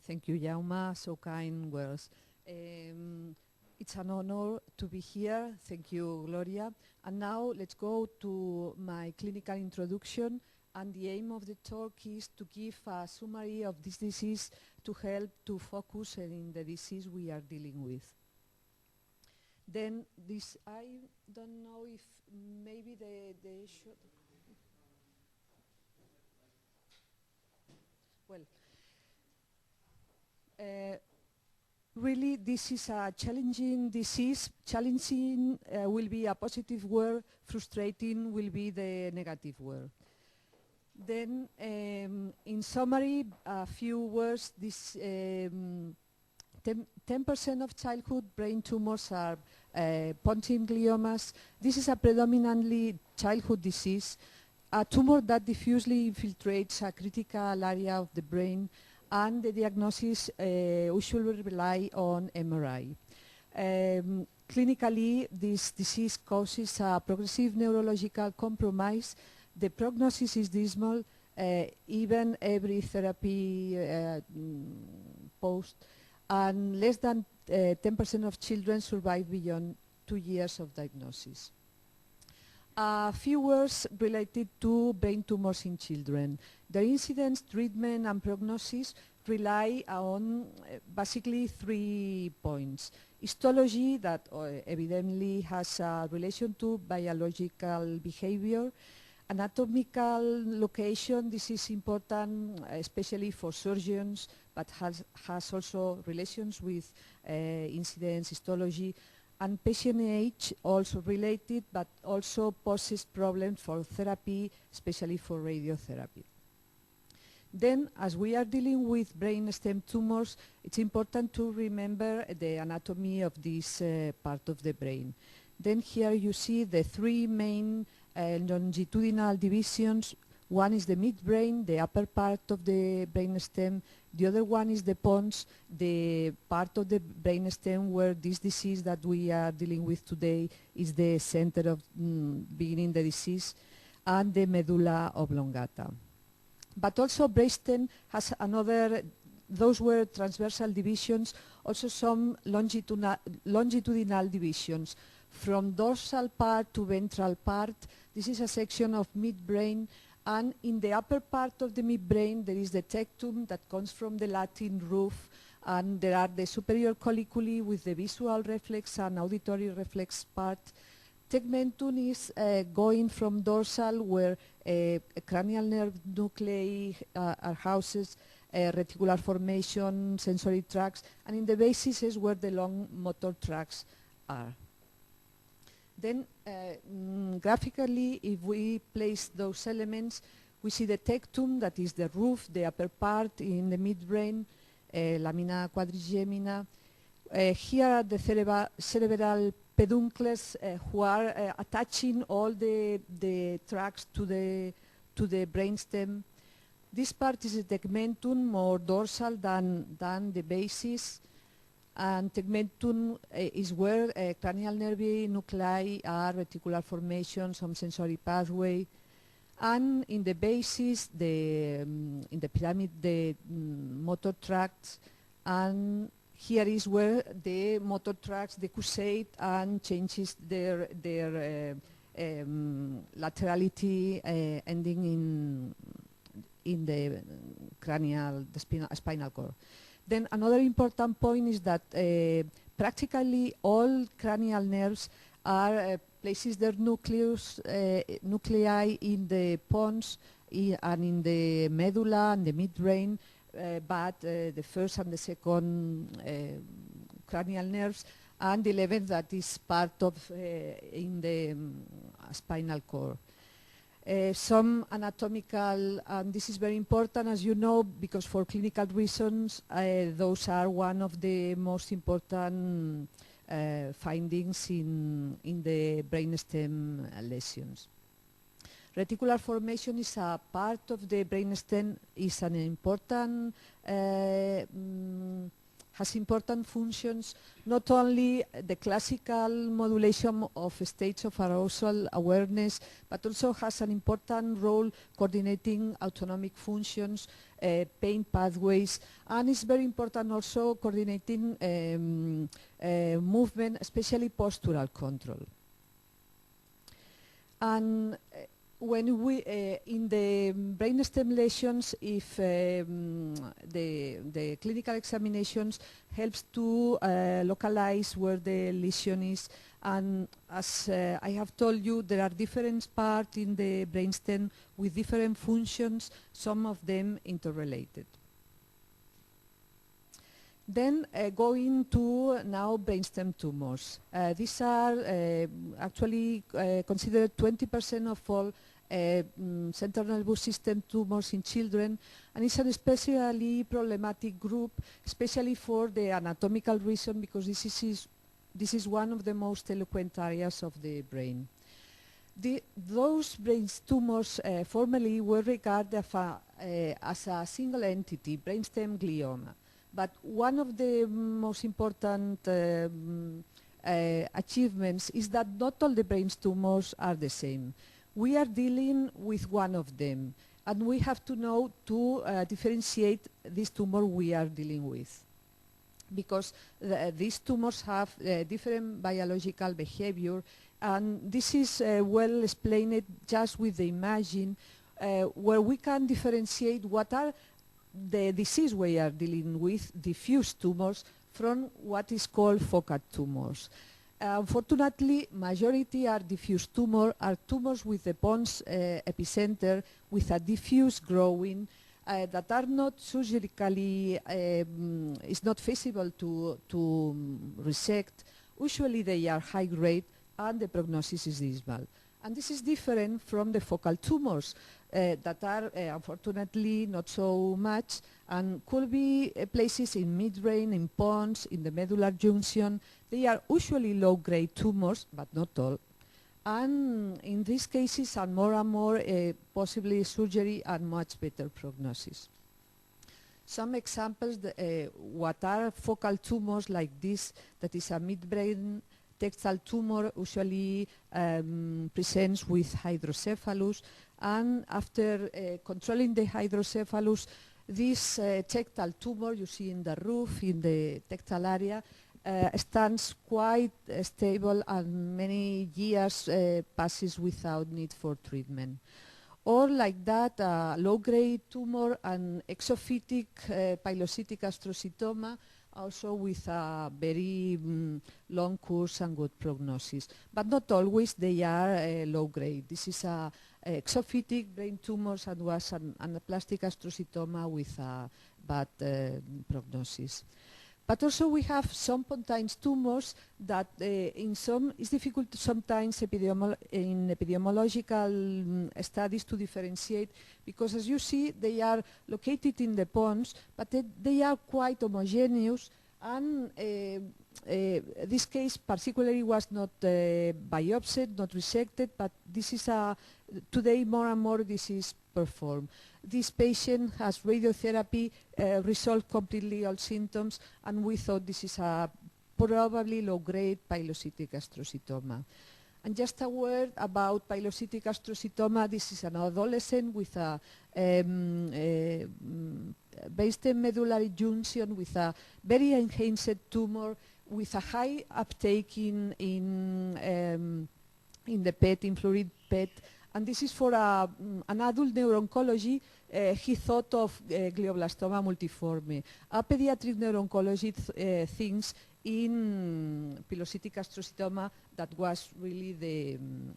Thank you, Jauma. So kind words. It's an honor to be here. Thank you, Gloria. And now let's go to my clinical introduction. And the aim of the talk is to give a summary of this disease to help to focus in the disease we are dealing with. Then this, I don't know if maybe the should. Well, really, this is a challenging disease. Challenging will be a positive word, frustrating will be the negative word. Then, in summary, a few words. This 10% of childhood brain tumors are pontine gliomas. This is a predominantly childhood disease, a tumor that diffusely infiltrates a critical area of the brain, and the diagnosis usually rely on MRI. Clinically, this disease causes a progressive neurological compromise. The prognosis is dismal, even every therapy post, and less than 10% of children survive beyond 2 years of diagnosis. A few words related to brain tumors in children. Their incidence, treatment, and prognosis rely on basically 3 points. Histology, that evidently has a relation to biological behavior. Anatomical location, this is important especially for surgeons, but has also relations with incidence, histology. And patient age, also related, but also poses problems for therapy, especially for radiotherapy. Then, as we are dealing with brainstem tumors, it's important to remember the anatomy of this part of the brain. Then here you see the 3 main longitudinal divisions. One is the midbrain, the upper part of the brainstem. The other one is the pons, the part of the brainstem where this disease that we are dealing with today is the center of beginning the disease, and the medulla oblongata. But also brainstem has another, those were transversal divisions, also some longitudinal divisions. From dorsal part to ventral part, this is a section of midbrain, and in the upper part of the midbrain there is the tectum that comes from the Latin roof, and there are the superior colliculi with the visual reflex and auditory reflex part. Tegmentum is going from dorsal, where cranial nerve nuclei are houses, reticular formation, sensory tracts, and in the basis is where the long motor tracts are. Then graphically, if we place those elements, we see the tectum, that is the roof, the upper part in the midbrain, lamina quadrigemina. Here are the cerebral peduncles who are attaching all the tracts to the brainstem. This part is the tegmentum, more dorsal than the basis. And tegmentum is where cranial nerve nuclei are, reticular formation, some sensory pathway. And in the basis, in the pyramid, the motor tracts, and here is where the motor tracts decusate and changes their laterality, ending in the cranial, the spinal cord. Then another important point is that practically all cranial nerves are places their nuclei in the pons and in the medulla and the midbrain, but the first and the second cranial nerves, and the 11th that is part of in the spinal cord. Some anatomical, and this is very important, as you know, because for clinical reasons, those are one of the most important findings in the brainstem lesions. Reticular formation is a part of the brainstem, is an important has important functions, not only the classical modulation of states of arousal awareness, but also has an important role coordinating autonomic functions, pain pathways, and it's very important also coordinating movement, especially postural control. And when we, in the brainstem lesions, if the clinical examinations helps to localize where the lesion is, and as I have told you, there are different parts in the brainstem with different functions, some of them interrelated. Then going to now brainstem tumors. These are actually considered 20% of all central nervous system tumors in children, and it's an especially problematic group, especially for the anatomical reason, because this is one of the most eloquent areas of the brain. Those brain tumors formerly were regarded as a single entity, brainstem glioma. But one of the most important achievements is that not all the brain tumors are the same. We are dealing with one of them, and we have to know to differentiate this tumor we are dealing with, because these tumors have different biological behavior, and this is well explained just with the imaging, where we can differentiate what are the disease we are dealing with, diffuse tumors, from what is called focal tumors. Unfortunately, majority are diffuse tumors with the pons epicenter with a diffuse growing that are not surgically, it's not feasible to resect. Usually they are high grade and the prognosis is dismal. And this is different from the focal tumors that are unfortunately not so much, and could be places in midbrain, in pons, in the medullary junction. They are usually low-grade tumors, but not all. And in these cases, and more, possibly surgery and much better prognosis. Some examples, what are focal tumors like this, that is a midbrain textile tumor, usually presents with hydrocephalus, and after controlling the hydrocephalus, this tectal tumor you see in the roof, in the tectal area, stands quite stable and many years passes without need for treatment. Or like that, low-grade tumor and exophytic pilocytic astrocytoma, also with a very long course and good prognosis. But not always they are low-grade. This is a exophytic brain tumors and was an anaplastic astrocytoma with a bad prognosis. But also we have some pontine tumors that it's difficult sometimes in epidemiological studies to differentiate, because as you see, they are located in the pons, but they are quite homogeneous, and this case particularly was not biopsied, not resected, but this is today more and more this is performed. This patient has radiotherapy, resolved completely all symptoms, and we thought this is a probably low-grade pilocytic astrocytoma. And just a word about pilocytic astrocytoma. This is an adolescent with a brainstem medullary junction with a very enhanced tumor with a high uptake in the PET, in fluorid PET. And this is for an adult neuro-oncology. He thought of glioblastoma multiforme. A pediatric neuro-oncology thinks in pilocytic astrocytoma that was really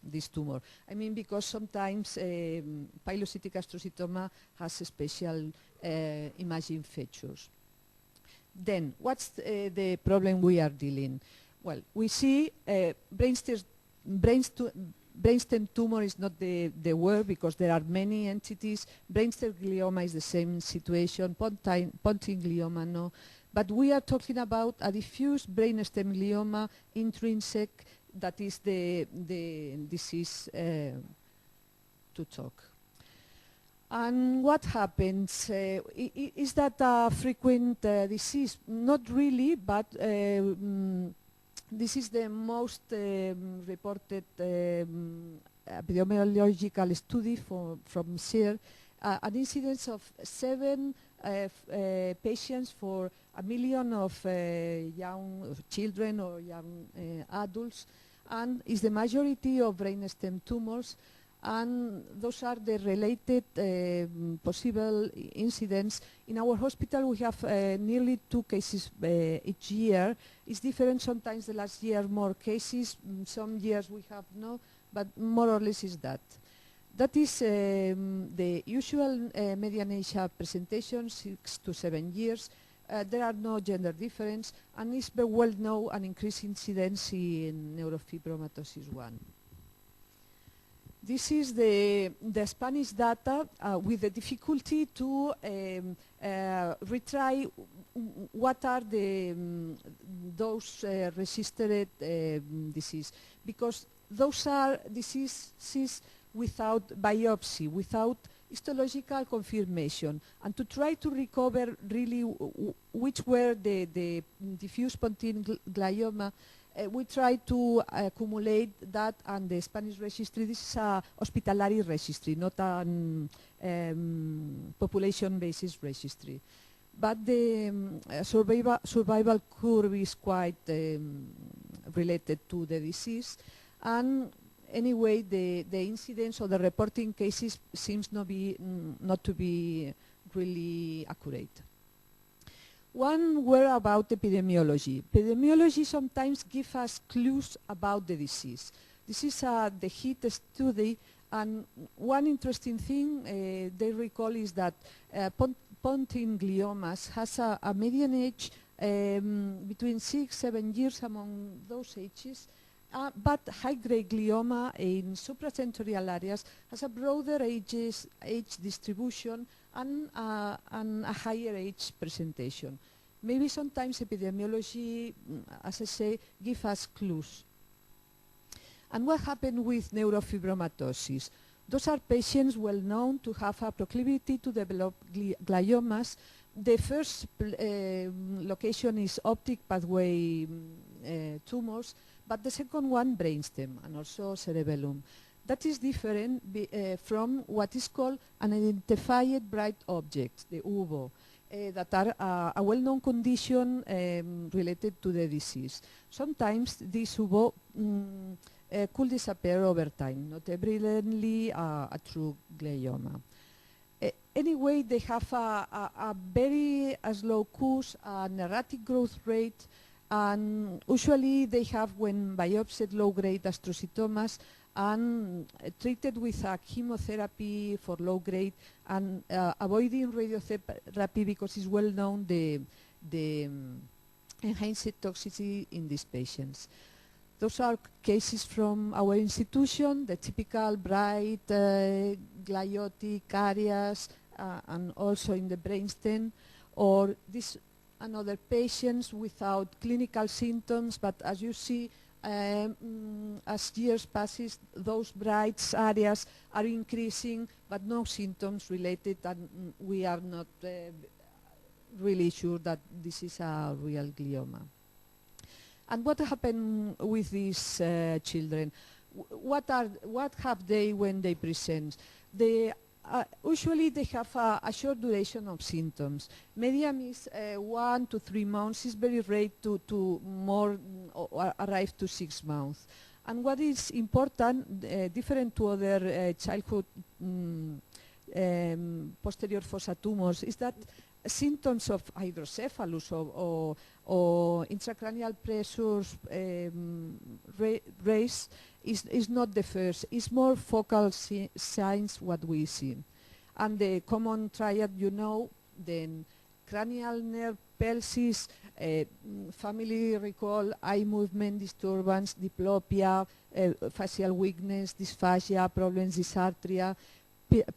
this tumor. I mean, because sometimes pilocytic astrocytoma has special imaging features. Then, what's the problem we are dealing? Well, we see brainstem tumor is not the word, because there are many entities. Brainstem glioma is the same situation, pontine glioma no. But we are talking about a diffuse brainstem glioma intrinsic, that is the disease to talk. And what happens? Is that a frequent disease? Not really, but this is the most reported epidemiological study from SEER, an incidence of 7 patients for 1 million of young children or young adults, and is the majority of brainstem tumors, and those are the related possible incidents. In our hospital we have nearly 2 cases each year. It's different, sometimes the last year more cases, some years we have no, but more or less is that. That is the usual median age of presentation, 6 to 7 years. There are no gender difference, and it's very well known an increased incidence in neurofibromatosis 1. This is the Spanish data with the difficulty to retry what are those registered disease, because those are diseases without biopsy, without histological confirmation, and to try to recover really which were the diffuse pontine glioma, we try to accumulate that, and the Spanish registry, this is a hospitalary registry, not a population basis registry. But the survival curve is quite related to the disease, and anyway, the incidence or the reporting cases seems not to be really accurate. One word about epidemiology. Epidemiology sometimes gives us clues about the disease. This is the HEAT study, and one interesting thing they recall is that pontine gliomas has a median age between 6-7 years among those ages. But high-grade glioma in supratentorial areas has a broader age distribution and a higher age presentation. Maybe sometimes epidemiology, as I say, gives us clues. And what happened with neurofibromatosis? Those are patients well known to have a proclivity to develop gliomas. The first location is optic pathway tumors, but the second one, brainstem, and also cerebellum. That is different from what is called unidentified bright objects, the UVO, that are a well-known condition related to the disease. Sometimes this UVO could disappear over time, not evidently a true glioma. Anyway, they have a very slow course, an erratic growth rate, and usually they have, when biopsied, low-grade astrocytomas and treated with a chemotherapy for low-grade and avoiding radiotherapy because it's well known the enhanced toxicity in these patients. Those are cases from our institution, the typical bright gliotic areas, and also in the brainstem, or this another patients without clinical symptoms, but as you see, as years passes, those bright areas are increasing, but no symptoms related, and we are not really sure that this is a real glioma. And what happened with these children? What have they when they present? Usually they have a short duration of symptoms. Median is 1 to 3 months. It's very rare to more or arrive to 6 months. And what is important, different to other childhood posterior fossa tumors, is that symptoms of hydrocephalus or intracranial pressures raise is not the first. It's more focal signs what we see. And the common triad, you know, then cranial nerve palsies, family recall, eye movement disturbance, diplopia, facial weakness, dysphagia, problems dysarthria,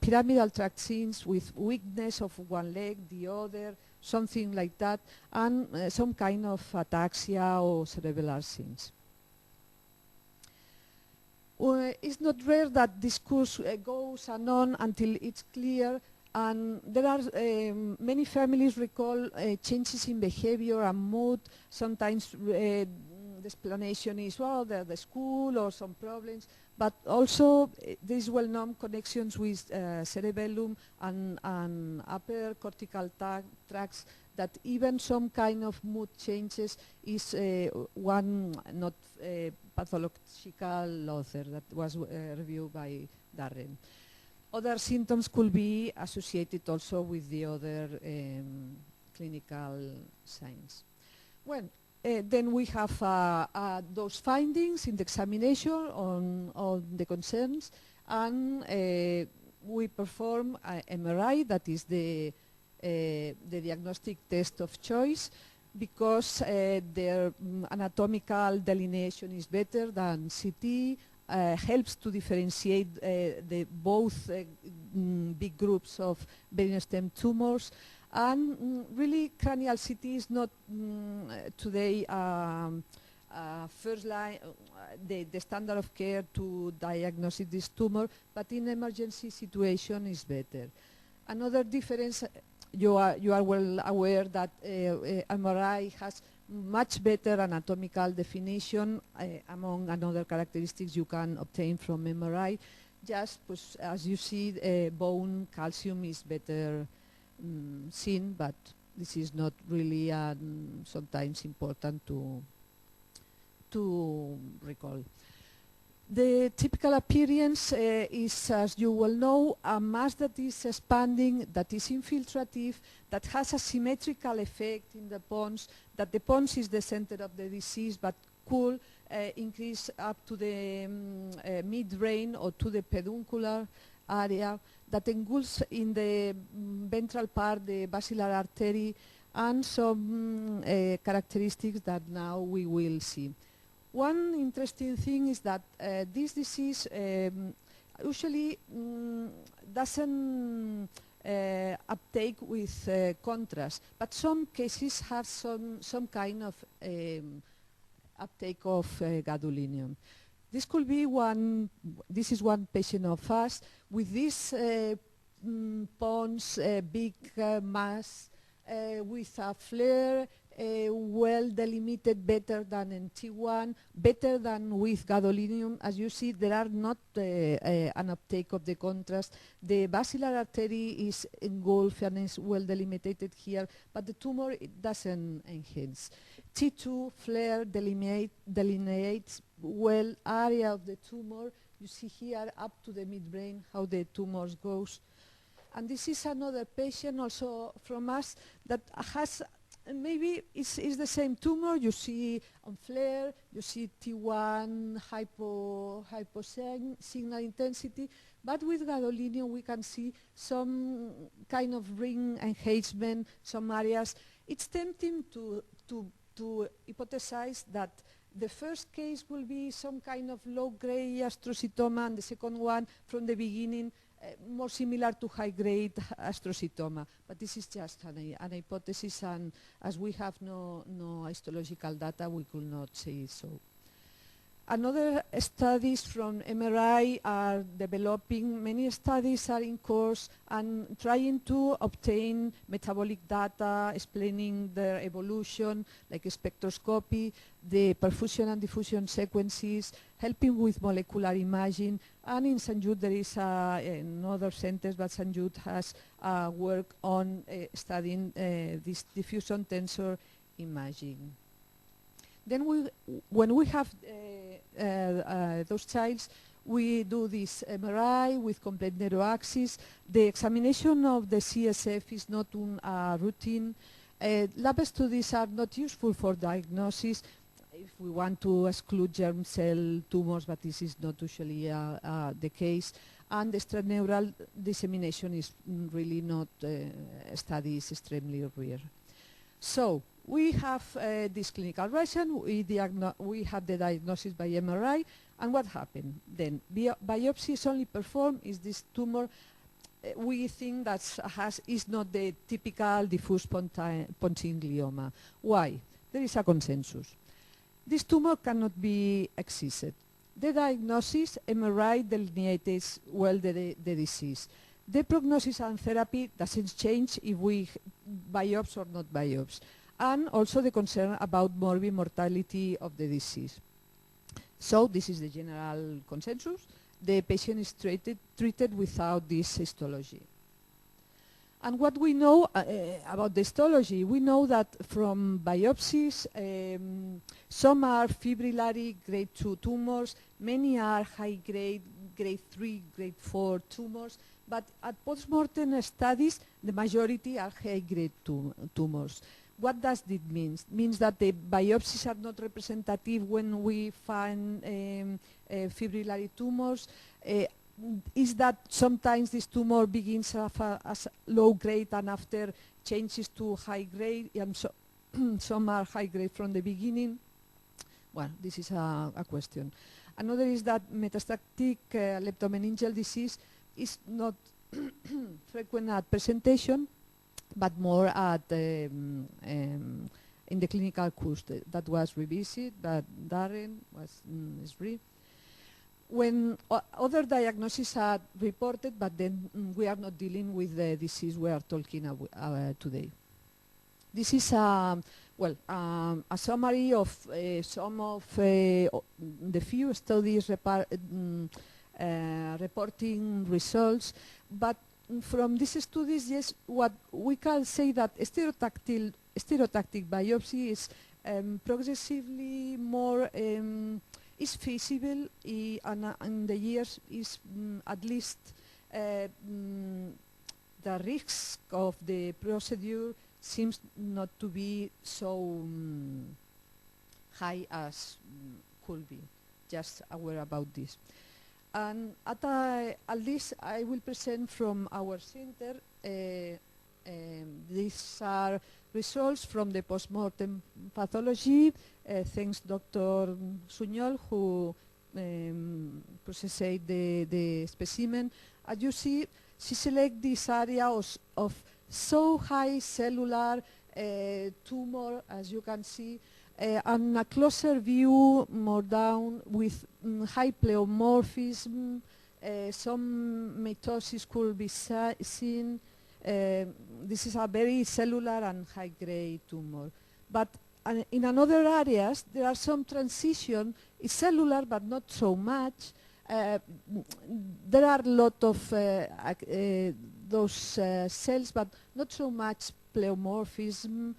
pyramidal tract scenes with weakness of one leg, the other, something like that, and some kind of ataxia or cerebellar scenes. It's not rare that this course goes on until it's clear, and there are many families recall changes in behavior and mood. Sometimes the explanation is, well, they're the school or some problems, but also these well-known connections with cerebellum and upper cortical tracts, that even some kind of mood changes is one not pathological author that was reviewed by Darren. Other symptoms could be associated also with the other clinical signs. Well, then we have those findings in the examination on the concerns, and we perform a MRI, that is the diagnostic test of choice, because their anatomical delineation is better than CT, helps to differentiate the both big groups of brainstem tumors, and really cranial CT is not today first line, the standard of care to diagnose this tumor, but in emergency situation is better. Another difference, you are well aware that MRI has much better anatomical definition among another characteristics you can obtain from MRI. Just as you see, bone calcium is better seen, but this is not really sometimes important to recall. The typical appearance is, as you well know, a mass that is expanding, that is infiltrative, that has a symmetrical effect in the pons, that the pons is the center of the disease, but could increase up to the midbrain or to the peduncular area, that engulfs in the ventral part the basilar artery, and some characteristics that now we will see. One interesting thing is that this disease usually doesn't uptake with contrast, but some cases have some kind of uptake of gadolinium. This could be this is one patient of us with this pons, big mass, with a flare, well delimited, better than in T1, better than with gadolinium. As you see, there are not an uptake of the contrast. The basilar artery is engulfed and is well delimited here, but the tumor, it doesn't enhance. T2 flare delineates well area of the tumor. You see here up to the midbrain how the tumor goes. And this is another patient also from us that has maybe it's the same tumor. You see on flare, you see T1 hyposignal intensity, but with gadolinium we can see some kind of ring enhancement, some areas. It's tempting to hypothesize that the first case will be some kind of low-grade astrocytoma, and the second one from the beginning more similar to high-grade astrocytoma, but this is just an hypothesis, and as we have no histological data, we could not say so. Another studies from MRI are developing. Many studies are in course and trying to obtain metabolic data, explaining their evolution, like spectroscopy, the perfusion and diffusion sequences, helping with molecular imaging. And in Sant Jude there is in other centers, but Sant Jude has work on studying this diffusion tensor imaging. Then when we have those childs, we do this MRI with complete neuroaxis. The examination of the CSF is not routine. Lab studies are not useful for diagnosis if we want to exclude germ cell tumors, but this is not usually the case. And the extraneural dissemination is really not studied, is extremely rare. So we have this clinical version. We have the diagnosis by MRI, and what happened? Then biopsy is only performed. Is this tumor? We think that is not the typical diffuse pontine glioma. Why? There is a consensus. This tumor cannot be excised. The diagnosis, MRI delineates well the disease. The prognosis and therapy doesn't change if we biopsy or not biopsy. And also the concern about morbid mortality of the disease. So this is the general consensus. The patient is treated without this histology. And what we know about the histology, we know that from biopsies, some are fibrillary grade 2 tumors, many are high grade, grade 3, grade 4 tumors, but at postmortem studies, the majority are high grade tumors. What does this mean? It means that the biopsies are not representative when we find fibrillary tumors. Is that sometimes this tumor begins as low grade and after changes to high grade, and so some are high grade from the beginning? Well, this is a question. Another is that metastatic leptomeningeal disease is not frequent at presentation, but more at in the clinical course that was revisited, but Darren was is brief. When other diagnoses are reported, but then we are not dealing with the disease we are talking today. This is a summary of some of the few studies reporting results, but from these studies, yes, what we can say that stereotactic biopsy is progressively more is feasible, and in the years is at least the risk of the procedure seems not to be so high as could be. Just aware about this. And at least I will present from our center. These are results from the postmortem pathology. Thanks Dr. Suñol, who processed the specimen. As you see, she selected this area of so high cellular tumor, as you can see, and a closer view more down with high pleomorphism. Some mitosis could be seen. This is a very cellular and high-grade tumor. But in another areas, there are some transition. It's cellular, but not so much. There are a lot of those cells, but not so much pleomorphism.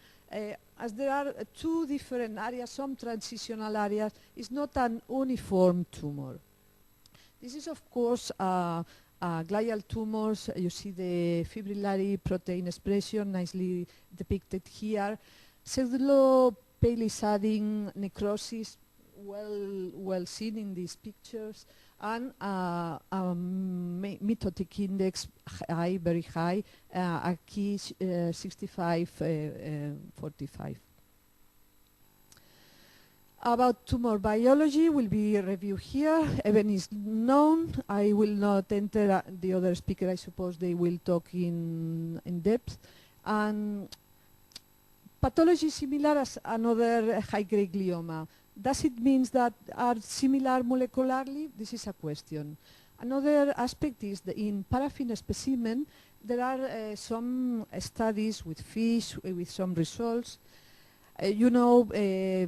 As there are two different areas, some transitional areas, it's not an uniform tumor. This is, of course, glial tumors. You see the fibrillary protein expression nicely depicted here. Cellulopalissading necrosis, well seen in these pictures, and mitotic index high, very high, aquí 65-45. About tumor biology will be reviewed here. Even is known. I will not enter the other speaker. I suppose they will talk in depth. And pathology similar as another high-grade glioma. Does it mean that are similar molecularly? This is a question. Another aspect is that in paraffin specimen, there are some studies with fish with some results. You know, the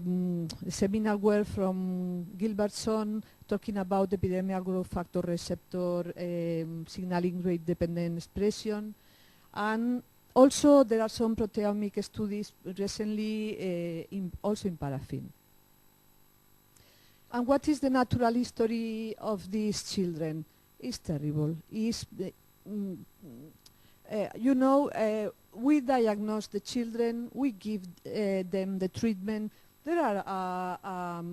seminal work from Gilbertson talking about epidermal growth factor receptor signaling rate dependent expression. And also there are some proteomic studies recently also in paraffin. And what is the natural history of these children? It's terrible. It's, you know, we diagnose the children, we give them the treatment. There are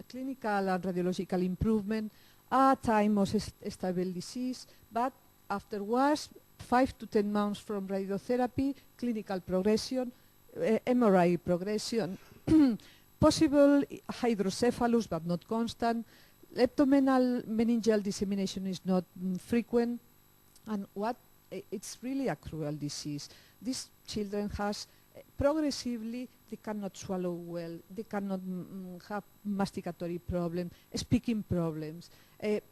clinical and radiological improvement, a time of stable disease, but afterwards, 5 to 10 months from radiotherapy, clinical progression, MRI progression, possible hydrocephalus but not constant, leptomeningeal dissemination is not frequent, and it's really a cruel disease. These children has progressively they cannot swallow well, they cannot have masticatory problems, speaking problems,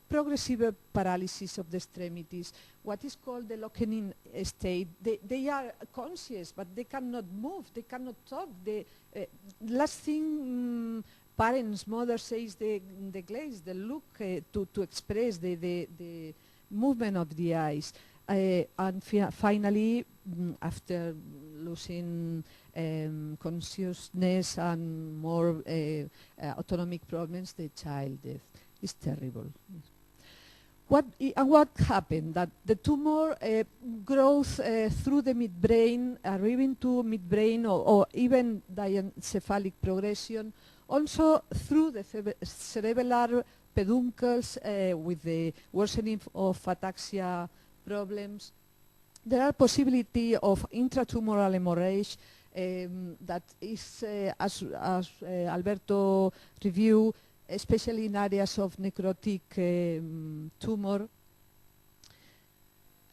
progressive paralysis of the extremities, what is called the locking state. They are conscious, but they cannot move, they cannot talk. The last thing parents, mother says the glaze, the look to express the movement of the eyes. And finally, after losing consciousness and more autonomic problems, the child death is terrible. What happened? That the tumor grows through the midbrain, arriving to midbrain or even diencephalic progression, also through the cerebellar peduncles with the worsening of ataxia problems. There are possibility of intratumoral hemorrhage that is, as Alberto reviewed, especially in areas of necrotic tumor.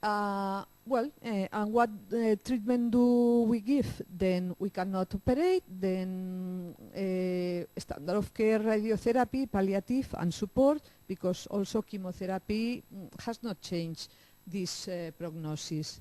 And what treatment do we give? Then we cannot operate, then standard of care radiotherapy, palliative and support, because also chemotherapy has not changed this prognosis.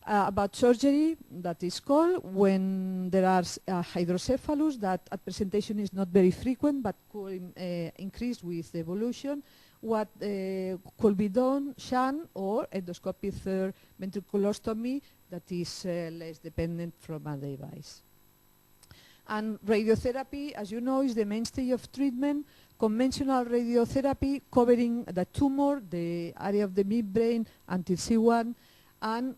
About surgery, that is called when there are hydrocephalus that at presentation is not very frequent but could increase with evolution. What could be done, shunt or endoscopic third ventriculostomy that is less dependent from a device. And radiotherapy, as you know, is the mainstay of treatment. Conventional radiotherapy covering the tumor, the area of the midbrain until C1, and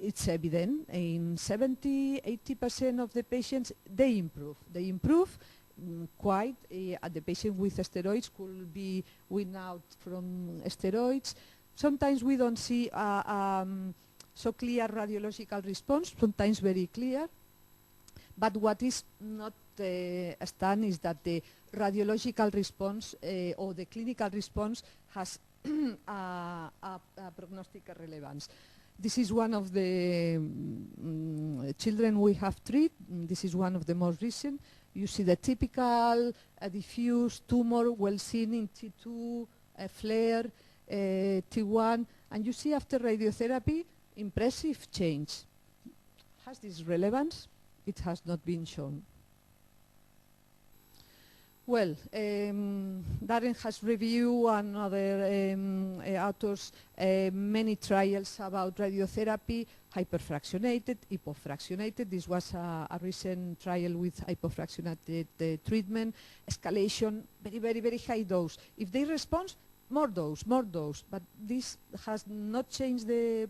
it's evident in 70–80% of the patients they improve. They improve quite. The patient with steroids could be weaned out from steroids. Sometimes we don't see so clear radiological response, sometimes very clear. But what is not stunned is that the radiological response or the clinical response has a prognostic relevance. This is one of the children we have treated. This is one of the most recent. You see the typical diffuse tumor, well seen in T2, flare, T1, and you see after radiotherapy, impressive change. Has this relevance? It has not been shown. Well, Darren has reviewed and other authors many trials about radiotherapy, hyperfractionated, hypofractionated. This was a recent trial with hypofractionated treatment, escalation, very high dose. If they respond, more dose. But this has not changed the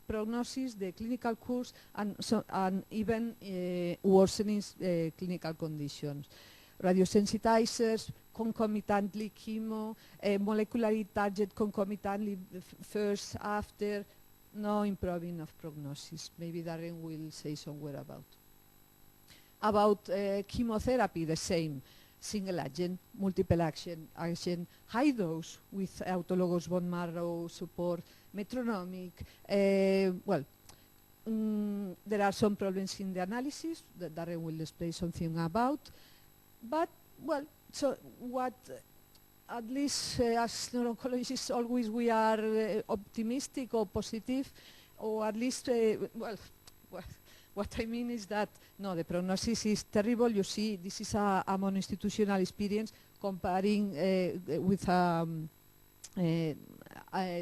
prognosis, the clinical course, and even worsening clinical conditions. Radiosensitizers, concomitantly chemo, molecularly target concomitantly first, after, no improving of prognosis. Maybe Darren will say somewhere about. About chemotherapy, the same. Single agent, multiple action, high dose with autologous bone marrow support, metronomic. There are some problems in the analysis that Darren will explain something about. But, well, so what, at least as neuro-oncologists, always we are optimistic or positive, or at least, what I mean is that, no, the prognosis is terrible. You see, this is a mono-institutional experience comparing with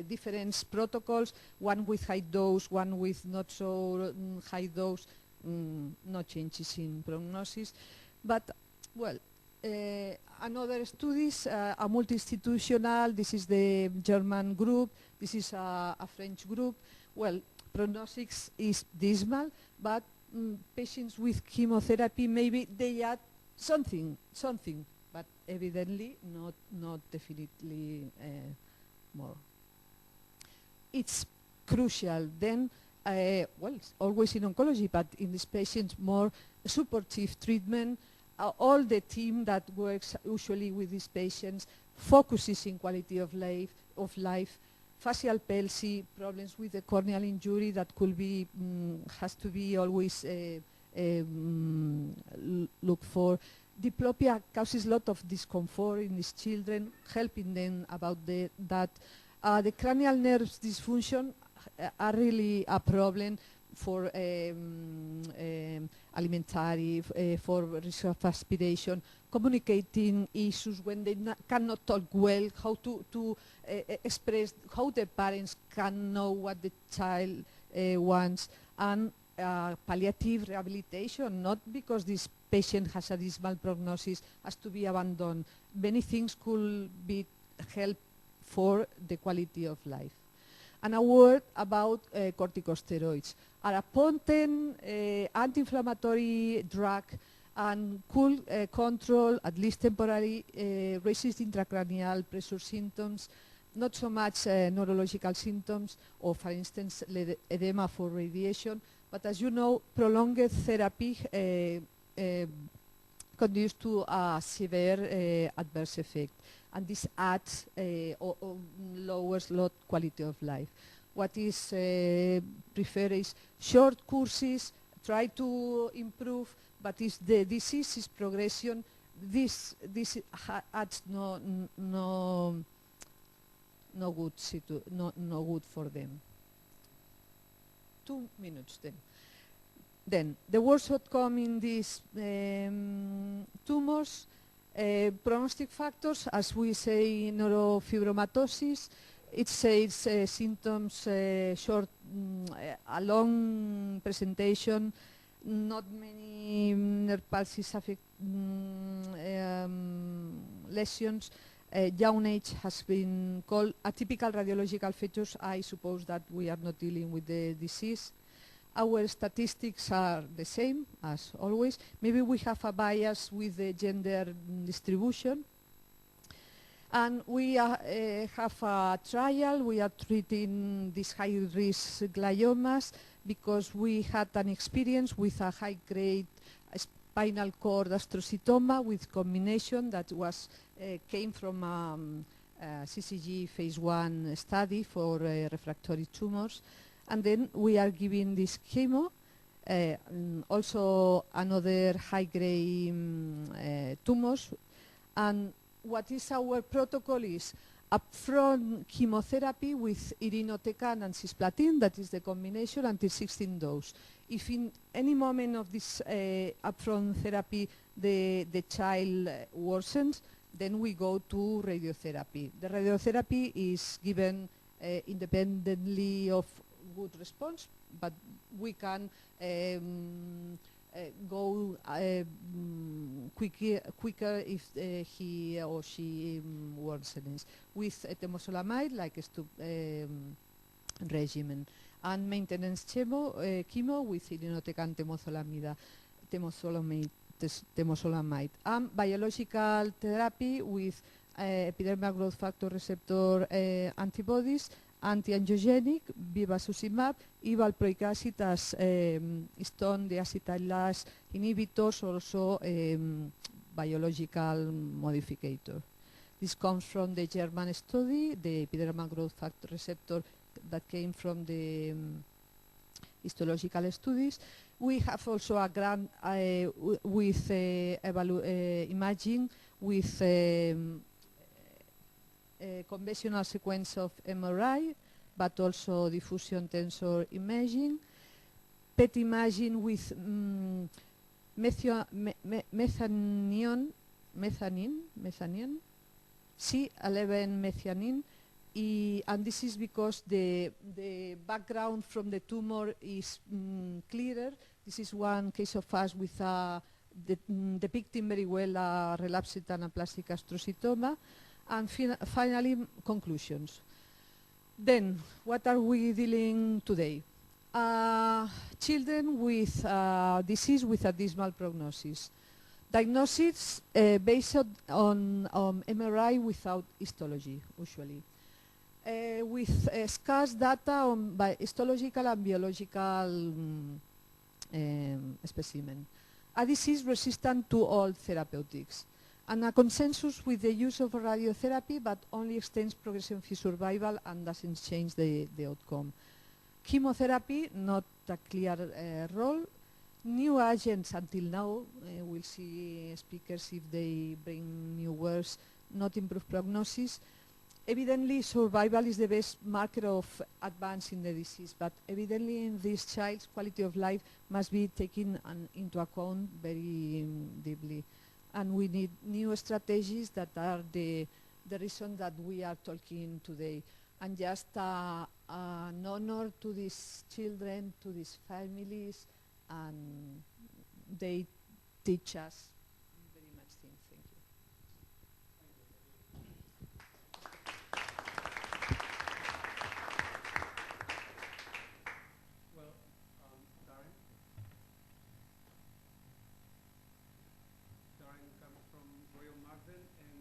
different protocols, one with high dose, one with not so high dose, no changes in prognosis. But, well, another studies, a multi-institutional, this is the German group, this is a French group. Well, prognosis is dismal, but patients with chemotherapy, maybe they add something, but evidently not definitely more. It's crucial then, well, it's always in oncology, but in these patients more supportive treatment. All the team that works usually with these patients focuses in quality of life, facial palsy, problems with the corneal injury that could be, has to be always looked for. Diplopia causes a lot of discomfort in these children, helping them about that. The cranial nerves dysfunction are really a problem for alimentary, for risk of aspiration, communicating issues when they cannot talk well, how to express, how the parents can know what the child wants, and palliative rehabilitation, not because this patient has a dismal prognosis, has to be abandoned. Many things could be helped for the quality of life. And a word about corticosteroids. Are a potent anti-inflammatory drug and could control, at least temporarily, racist intracranial pressure symptoms, not so much neurological symptoms, or for instance, edema for radiation. But as you know, prolonged therapy conduces to a severe adverse effect. And this adds or lowers quality of life. What is preferred is short courses, try to improve, but if the disease is progression, this adds no good for them. 2 minutes then. Then the worst outcome in these tumors. Prognostic factors, as we say, neurofibromatosis, it says symptoms, short, a long presentation, not many nerve pulses affect lesions. Young age has been called atypical radiological features. I suppose that we are not dealing with the disease. Our statistics are the same as always. Maybe we have a bias with the gender distribution. And we have a trial. We are treating these high-risk gliomas because we had an experience with a high-grade spinal cord astrocytoma with combination that was came from CCG phase 1 study for refractory tumors. And then we are giving this chemo, also another high-grade tumors. And what is our protocol is upfront chemotherapy with irinotecan and cisplatin, that is the combination, until 16 dose. If in any moment of this upfront therapy the child worsens, then we go to radiotherapy. The radiotherapy is given independently of good response, but we can go quicker if he or she worsens with temozolomide, like a regimen, and maintenance chemo with irinotecan temozolomide, and biological therapy with epidermal growth factor receptor antibodies, anti-angiogenic, bevacizumab, y valproic acid as histone deacetylase inhibitors, also biological modificator. This comes from the German study, the epidermal growth factor receptor that came from the histological studies. We have also a grant with imaging with conventional sequence of MRI, but also diffusion tensor imaging, PET imaging with methanion, C11 methionine, and this is because the background from the tumor is clearer. This is one case of us with depicting very well a relapsed anaplastic astrocytoma. And finally, conclusions. Then, what are we dealing today? Children with disease with a dismal prognosis. Diagnosis based on MRI without histology, usually. With scarce data on histological and biological specimen. A disease resistant to all therapeutics. and a consensus with the use of radiotherapy, but only extends progression-free survival and doesn't change the outcome. Chemotherapy, not a clear role. New agents until now, we'll see speakers if they bring new words, not improve prognosis. Evidently, survival is the best marker of advance in the disease, but evidently in this child's quality of life must be taken into account very deeply. And we need new strategies that are the reason that we are talking today. And just an honor to these children, to these families, and they teach us very much things. Thank you. Well, Darren comes from Royal Magdalen, and